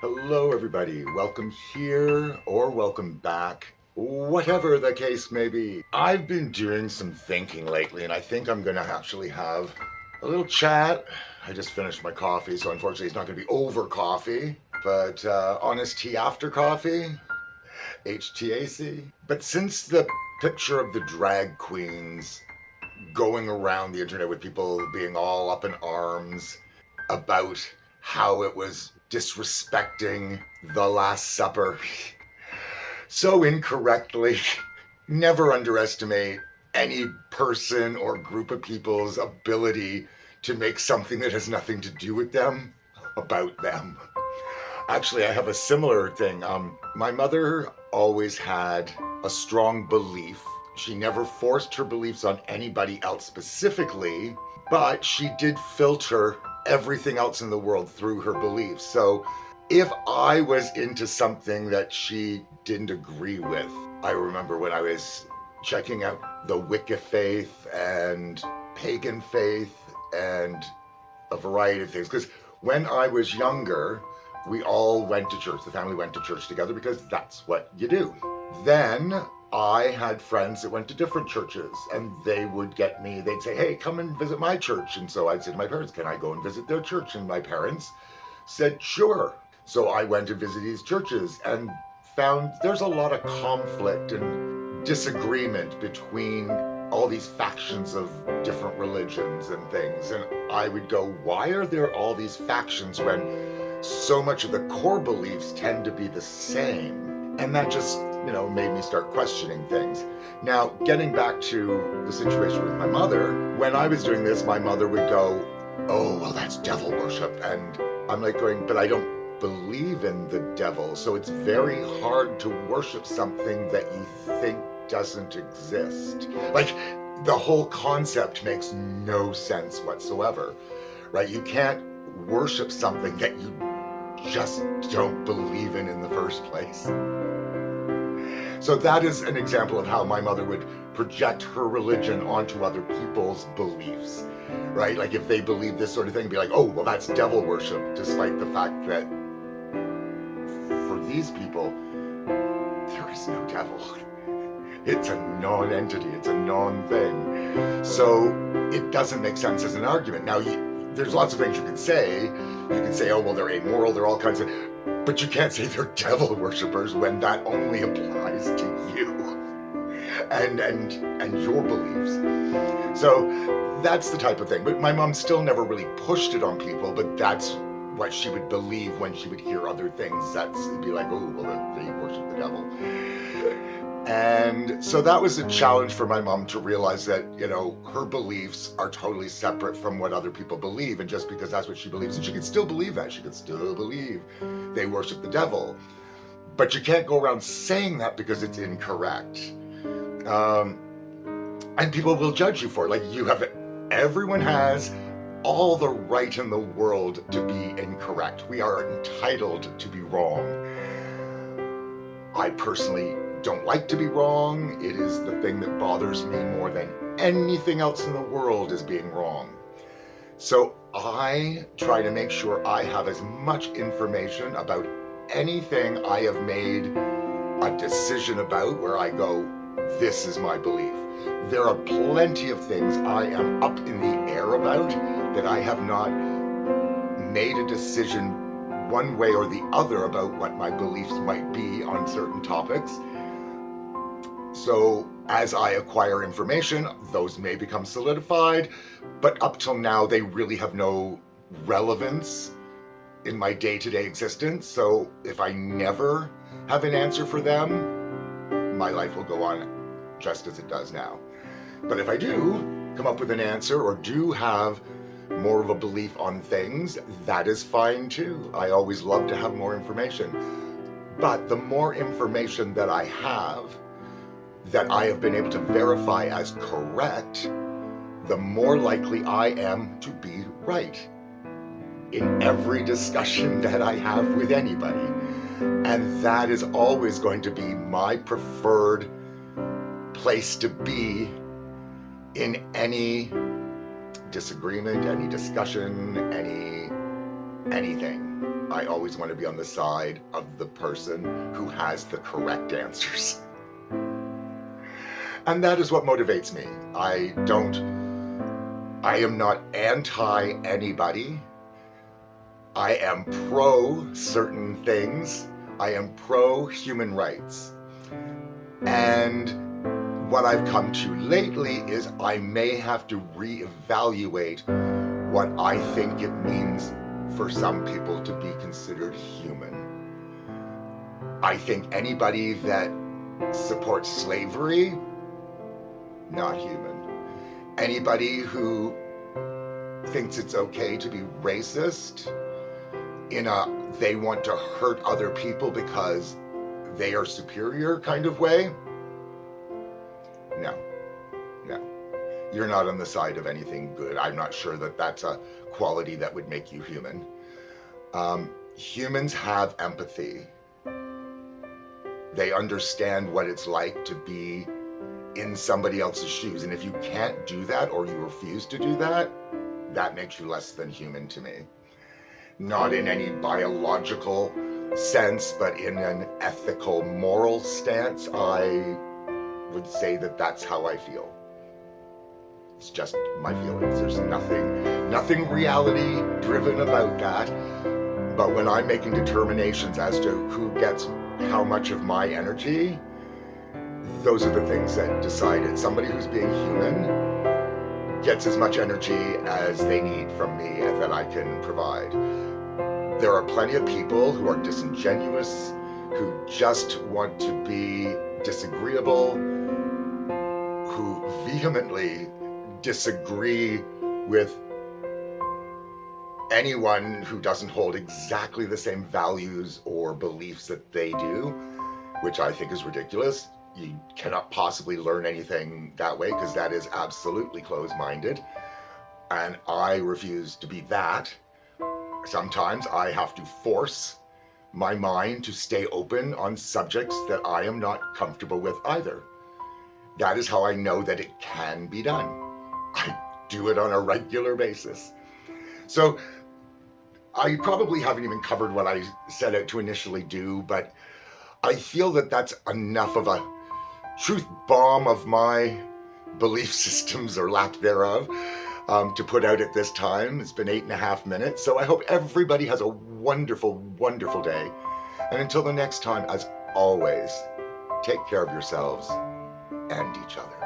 Hello, everybody. Welcome here or welcome back, whatever the case may be. I've been doing some thinking lately, and I think I'm going to actually have a little chat. I just finished my coffee, so unfortunately, it's not going to be over coffee, but honest tea after coffee, HTAC. But since the picture of the drag queens going around the internet with people being all up in arms about how it was disrespecting the Last Supper so incorrectly. Never underestimate any person or group of people's ability to make something that has nothing to do with them about them. Actually, I have a similar thing. My mother always had a strong belief. She never forced her beliefs on anybody else specifically, but she did filter everything else in the world through her beliefs. So if I was into something that she didn't agree with, I remember when I was checking out the Wicca faith and pagan faith and a variety of things. Because when I was younger, we all went to church. The family went to church together because that's what you do. Then I had friends that went to different churches, and they would get me, they'd say, hey, come and visit my church. And so I'd say to my parents, can I go and visit their church? And my parents said, sure. So I went to visit these churches and found there's a lot of conflict and disagreement between all these factions of different religions and things. And I would go, why are there all these factions when so much of the core beliefs tend to be the same? And that just, made me start questioning things. Now, getting back to the situation with my mother, when I was doing this, my mother would go, oh, well, that's devil worship. And I'm like going, but I don't believe in the devil. So it's very hard to worship something that you think doesn't exist. Like, the whole concept makes no sense whatsoever, right? You can't worship something that you just don't believe in the first place. So that is an example of how my mother would project her religion onto other people's beliefs, right? Like if they believe this sort of thing, be like, oh, well, that's devil worship, despite the fact that for these people, there is no devil. It's a non-entity, it's a non-thing. So it doesn't make sense as an argument. Now, there's lots of things you can say. You can say, oh, well, they're amoral, they're all kinds of... But you can't say they're devil worshippers when that only applies to you and your beliefs. So that's the type of thing. But my mom still never really pushed it on people, but that's what she would believe when she would hear other things. It'd be like, oh, well, they worship the devil. And so that was a challenge for my mom to realize that, her beliefs are totally separate from what other people believe. And just because that's what she believes, and she could still believe that, she could still believe they worship the devil. But you can't go around saying that because it's incorrect. And people will judge you for it. Everyone has all the right in the world to be incorrect. We are entitled to be wrong. I personally don't like to be wrong. It is the thing that bothers me more than anything else in the world is being wrong. So I try to make sure I have as much information about anything I have made a decision about where I go, this is my belief. There are plenty of things I am up in the air about that I have not made a decision one way or the other about what my beliefs might be on certain topics. So as I acquire information, those may become solidified, but up till now, they really have no relevance in my day-to-day existence. So if I never have an answer for them, my life will go on just as it does now. But if I do come up with an answer or do have more of a belief on things, that is fine too. I always love to have more information. But the more information that I have been able to verify as correct, the more likely I am to be right in every discussion that I have with anybody. And that is always going to be my preferred place to be in any disagreement, any discussion, anything. I always want to be on the side of the person who has the correct answers. And that is what motivates me. I am not anti anybody. I am pro certain things. I am pro human rights. And what I've come to lately is I may have to reevaluate what I think it means for some people to be considered human. I think anybody that supports slavery, not human. Anybody who thinks it's okay to be racist in a they want to hurt other people because they are superior kind of way, no. You're not on the side of anything good. I'm not sure that that's a quality that would make you human. Humans have empathy. They understand what it's like to be in somebody else's shoes. And if you can't do that or you refuse to do that, that makes you less than human to me. Not in any biological sense, but in an ethical, moral stance, I would say that that's how I feel. It's just my feelings. There's nothing reality driven about that. But when I'm making determinations as to who gets how much of my energy, those are the things that decide it. Somebody who's being human gets as much energy as they need from me that I can provide. There are plenty of people who are disingenuous, who just want to be disagreeable, who vehemently disagree with anyone who doesn't hold exactly the same values or beliefs that they do, which I think is ridiculous. You cannot possibly learn anything that way because that is absolutely closed-minded. And I refuse to be that. Sometimes I have to force my mind to stay open on subjects that I am not comfortable with either. That is how I know that it can be done. I do it on a regular basis. So I probably haven't even covered what I set out to initially do, but I feel that that's enough of a truth bomb of my belief systems or lack thereof to put out at this time. It's been 8.5 minutes, so I hope everybody has a wonderful, wonderful day. And until the next time, as always, take care of yourselves and each other.